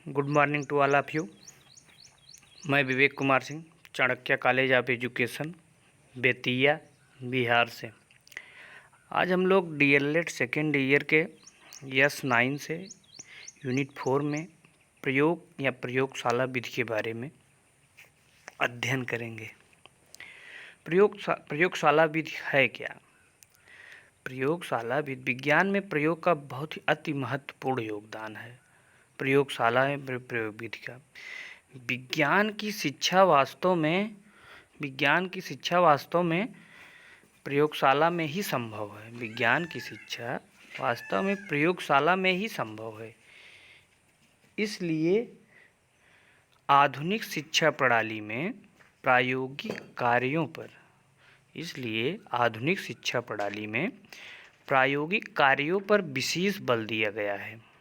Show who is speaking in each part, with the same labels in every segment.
Speaker 1: Good morning to all of you. मैं Vivek Kumar Singh, Chanakya College of Education, Bettiah, Bihar से। आज हम लोग डीएलएड सेकेंड ईयर के S9 से यूनिट 4 में प्रयोग या प्रयोगशाला विधि के बारे में अध्ययन करेंगे। प्रयोगशाला विधि है क्या? प्रयोगशाला विधि विज्ञान में प्रयोग का बहुत ही अति महत्वपूर्ण योगदान है। प्रयोगशाला में प्रयोग विधि का विज्ञान की शिक्षा वास्तव में प्रयोगशाला में ही संभव है। विज्ञान की शिक्षा वास्तव में प्रयोगशाला में ही संभव है। इसलिए आधुनिक शिक्षा प्रणाली में प्रायोगिक कार्यों पर विशेष बल दिया गया है।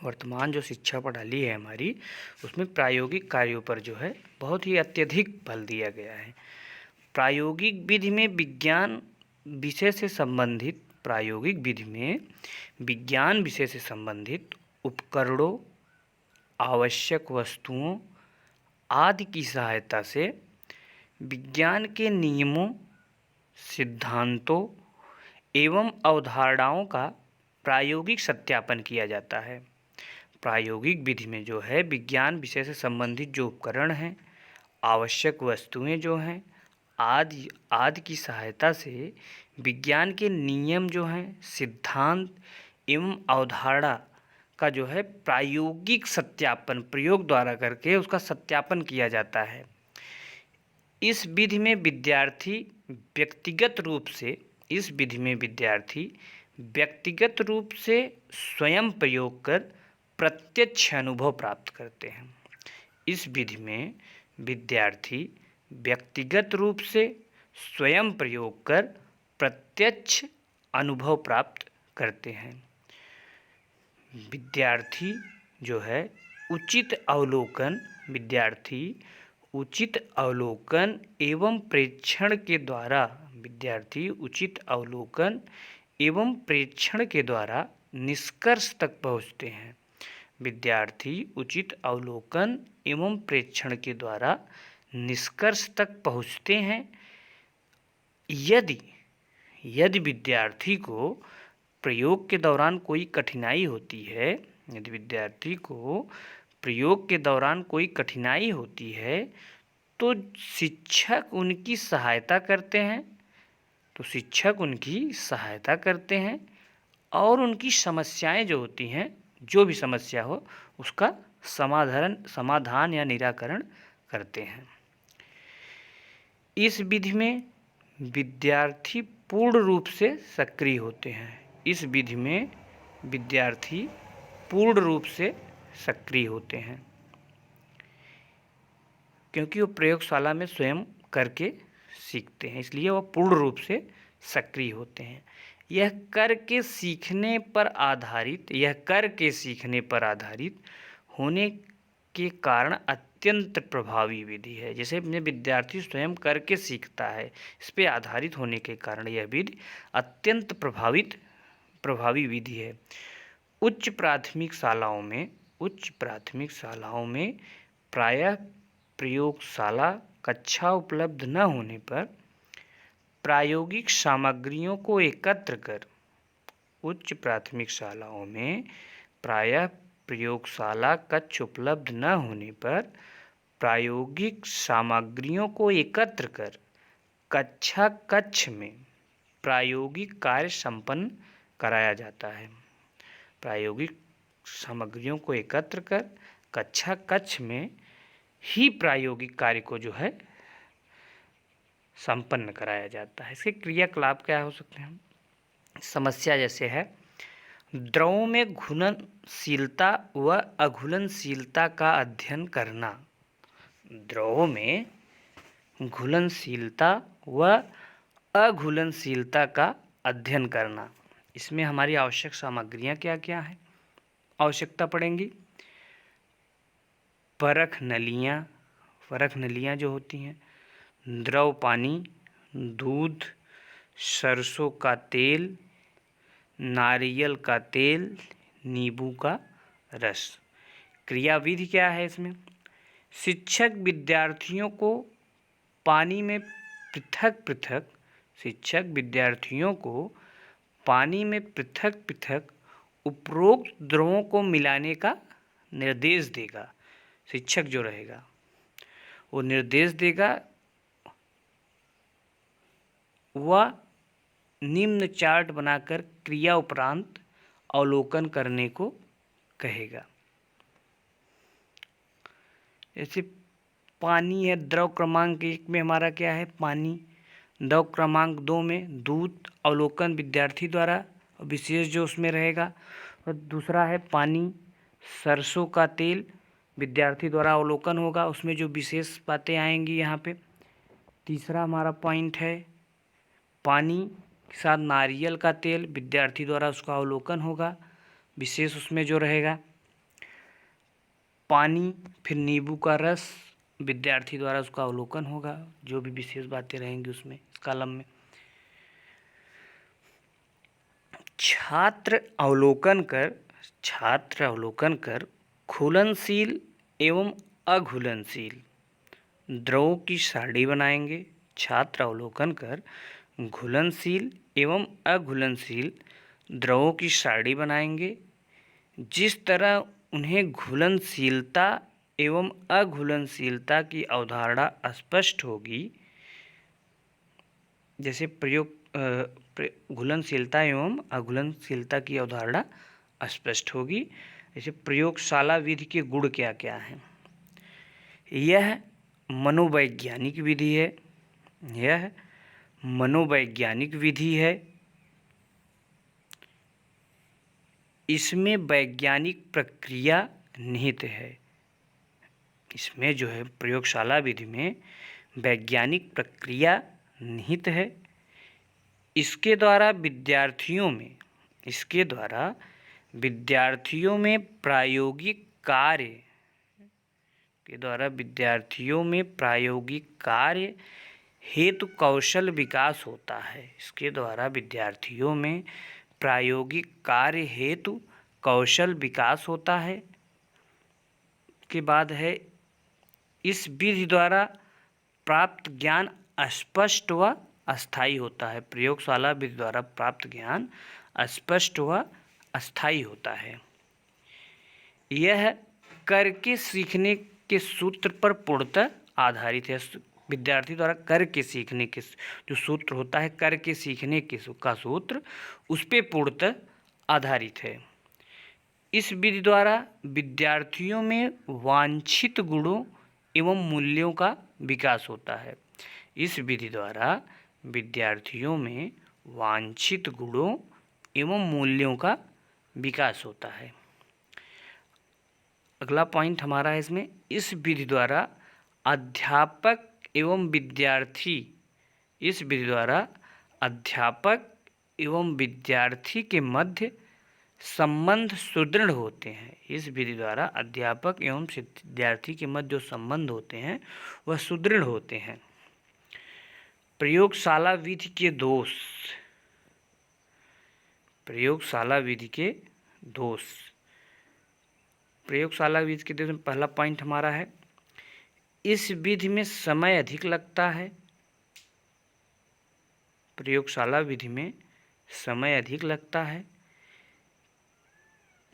Speaker 1: वर्तमान जो शिक्षा प्रणाली है हमारी, उसमें प्रायोगिक कार्यों पर जो है बहुत ही अत्यधिक बल दिया गया है। प्रायोगिक विधि में विज्ञान विषय से संबंधित उपकरणों, आवश्यक वस्तुओं आदि की सहायता से विज्ञान के नियमों, सिद्धांतों एवं अवधारणाओं का प्रायोगिक सत्यापन किया जाता है। प्रायोगिक विधि में जो है विज्ञान विषय से संबंधित जो उपकरण हैं, आवश्यक वस्तुएं जो हैं आदि की सहायता से विज्ञान के नियम जो हैं, सिद्धांत एवं अवधारणा का जो है प्रायोगिक सत्यापन प्रयोग द्वारा करके उसका सत्यापन किया जाता है। इस विधि में विद्यार्थी व्यक्तिगत रूप से स्वयं प्रयोग कर प्रत्यक्ष अनुभव प्राप्त करते हैं। इस विधि में विद्यार्थी व्यक्तिगत रूप से स्वयं प्रयोग कर प्रत्यक्ष अनुभव प्राप्त करते हैं। विद्यार्थी उचित अवलोकन एवं प्रेक्षण के द्वारा निष्कर्ष तक पहुँचते हैं। विद्यार्थी उचित अवलोकन एवं प्रेक्षण के द्वारा निष्कर्ष तक पहुँचते हैं। यदि विद्यार्थी को प्रयोग के दौरान कोई कठिनाई होती है तो शिक्षक उनकी सहायता करते हैं और उनकी समस्याएं जो होती हैं, जो भी समस्या हो उसका समाधान या निराकरण करते हैं। इस विधि में विद्यार्थी पूर्ण रूप से सक्रिय होते हैं क्योंकि वो प्रयोगशाला में स्वयं करके सीखते हैं, इसलिए वो पूर्ण रूप से सक्रिय होते हैं। यह कर के सीखने पर आधारित होने के कारण अत्यंत प्रभावी विधि है। जैसे विद्यार्थी स्वयं करके सीखता है, इस पे आधारित होने के कारण यह विधि अत्यंत प्रभावी विधि है। उच्च प्राथमिक शालाओं में प्रायः प्रयोगशाला कक्षा उपलब्ध न होने पर प्रायोगिक सामग्रियों को एकत्र कर कक्षा कक्ष में प्रायोगिक कार्य संपन्न कराया जाता है। प्रायोगिक सामग्रियों को एकत्र कर कक्षा कक्ष में ही प्रायोगिक कार्य को जो है संपन्न कराया जाता है। इसके क्रियाकलाप क्या हो सकते हैं? समस्या जैसे है, द्रवों में घुलनशीलता व अघुलनशीलता का अध्ययन करना। द्रवों में घुलनशीलता व अघुलनशीलता का अध्ययन करना। इसमें हमारी आवश्यक सामग्रियां क्या क्या हैं? आवश्यकता पड़ेंगी परख नलियाँ जो होती हैं, द्रव पानी, दूध, सरसों का तेल, नारियल का तेल, नींबू का रस। क्रियाविधि क्या है इसमें? शिक्षक विद्यार्थियों को पानी में पृथक पृथक शिक्षक विद्यार्थियों को पानी में पृथक पृथक उपरोक्त द्रवों को मिलाने का निर्देश देगा। शिक्षक जो रहेगा वो निर्देश देगा, वह निम्न चार्ट बनाकर क्रिया उपरांत अवलोकन करने को कहेगा। जैसे पानी है, द्रव क्रमांक 1 में हमारा क्या है? पानी। द्रव क्रमांक 2 में दूध, अवलोकन विद्यार्थी द्वारा, विशेष जो उसमें रहेगा। और दूसरा है पानी, सरसों का तेल, विद्यार्थी द्वारा अवलोकन होगा, उसमें जो विशेष बातें आएंगी यहाँ पे। तीसरा हमारा पॉइंट है पानी के साथ नारियल का तेल, विद्यार्थी द्वारा उसका अवलोकन होगा, विशेष उसमें जो रहेगा। पानी फिर नींबू का रस, विद्यार्थी द्वारा उसका अवलोकन होगा, जो भी विशेष बातें रहेंगी उसमें इस कॉलम में। छात्र अवलोकन कर घुलनशील एवं अघुलनशील द्रवों की सारणी बनाएंगे। छात्र अवलोकन कर घुलनशील एवं अघुलनशील द्रवों की सारणी बनाएंगे। जिस तरह उन्हें घुलनशीलता एवं अघुलनशीलता की अवधारणा स्पष्ट होगी, जैसे घुलनशीलता एवं अघुलनशीलता की अवधारणा स्पष्ट होगी। जैसे प्रयोगशाला विधि के गुण क्या क्या हैं? यह मनोवैज्ञानिक विधि है। यह मनोवैज्ञानिक विधि है। इसमें वैज्ञानिक प्रक्रिया निहित है। इसमें जो है प्रयोगशाला विधि में वैज्ञानिक प्रक्रिया निहित है। इसके द्वारा विद्यार्थियों में प्रायोगिक कार्य हेतु कौशल विकास होता है। इसके द्वारा विद्यार्थियों में प्रायोगिक कार्य हेतु कौशल विकास होता है। के बाद है इस विधि द्वारा प्राप्त ज्ञान स्पष्ट व अस्थायी होता है। प्रयोगशाला विधि द्वारा प्राप्त ज्ञान स्पष्ट व अस्थायी होता है। यह करके सीखने के सूत्र पर पूर्णतः आधारित है। विद्यार्थी द्वारा करके सीखने के जो सूत्र होता है, करके सीखने के का सूत्र, उस पर पूर्णतः आधारित है। इस विधि द्वारा विद्यार्थियों में वांछित गुणों एवं मूल्यों का विकास होता है। इस विधि द्वारा विद्यार्थियों में वांछित गुणों एवं मूल्यों का विकास होता है। अगला पॉइंट हमारा है इसमें, इस विधि द्वारा अध्यापक एवं विद्यार्थी के मध्य संबंध सुदृढ़ होते हैं। इस विधि द्वारा अध्यापक एवं विद्यार्थी के मध्य जो संबंध होते हैं वह सुदृढ़ होते हैं। प्रयोगशाला विधि के दोष। प्रयोगशाला विधि के दोष में पहला पॉइंट हमारा है, इस विधि में समय अधिक लगता है। प्रयोगशाला विधि में समय अधिक लगता है।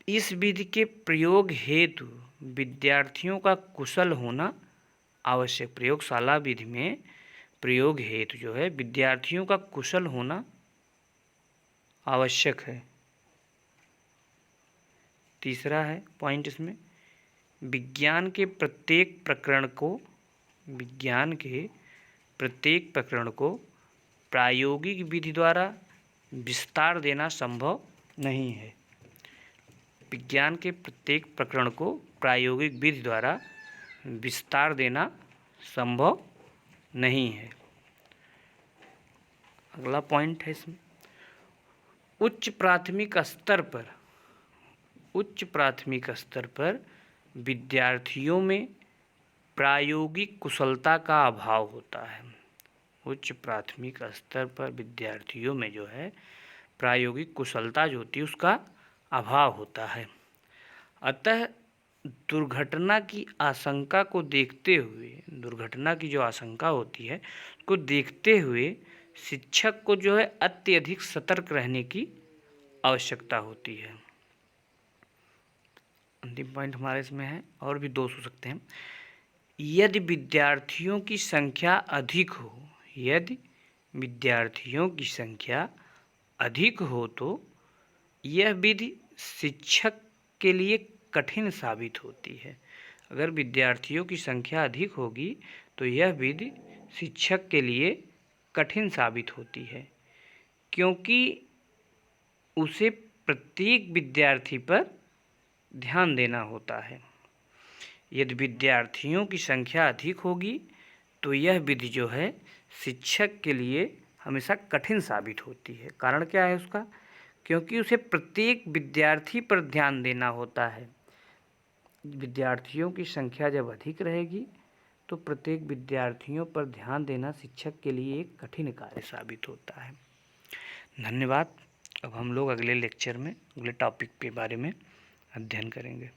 Speaker 1: इस विधि के प्रयोग हेतु विद्यार्थियों का कुशल होना आवश्यक। प्रयोगशाला विधि में प्रयोग हेतु जो है विद्यार्थियों का कुशल होना आवश्यक है। तीसरा है पॉइंट इसमें, विज्ञान के प्रत्येक प्रकरण को प्रायोगिक विधि द्वारा विस्तार देना संभव नहीं है। विज्ञान के प्रत्येक प्रकरण को प्रायोगिक विधि द्वारा विस्तार देना संभव नहीं है। अगला पॉइंट है इसमें, उच्च प्राथमिक स्तर पर विद्यार्थियों में प्रायोगिक कुशलता का अभाव होता है। उच्च प्राथमिक स्तर पर विद्यार्थियों में जो है प्रायोगिक कुशलता जो होती है उसका अभाव होता है। अतः दुर्घटना की आशंका को देखते हुए, दुर्घटना की जो आशंका होती है को देखते हुए शिक्षक को जो है अत्यधिक सतर्क रहने की आवश्यकता होती है। अंतिम पॉइंट हमारे इसमें है, और भी 2 हो सकते हैं। यदि विद्यार्थियों की संख्या अधिक हो, यदि विद्यार्थियों की संख्या अधिक हो तो यह विधि शिक्षक के लिए कठिन साबित होती है। अगर विद्यार्थियों की संख्या अधिक होगी तो यह विधि शिक्षक के लिए कठिन साबित होती है, क्योंकि उसे प्रत्येक विद्यार्थी पर ध्यान देना होता है। यदि विद्यार्थियों की संख्या अधिक होगी तो यह विधि जो है शिक्षक के लिए हमेशा कठिन साबित होती है। कारण क्या है उसका? क्योंकि उसे प्रत्येक विद्यार्थी पर ध्यान देना होता है। विद्यार्थियों की संख्या जब अधिक रहेगी तो प्रत्येक विद्यार्थियों पर ध्यान देना शिक्षक के लिए एक कठिन कार्य साबित होता है। धन्यवाद। अब हम लोग अगले लेक्चर में अगले टॉपिक के बारे में अध्ययन करेंगे।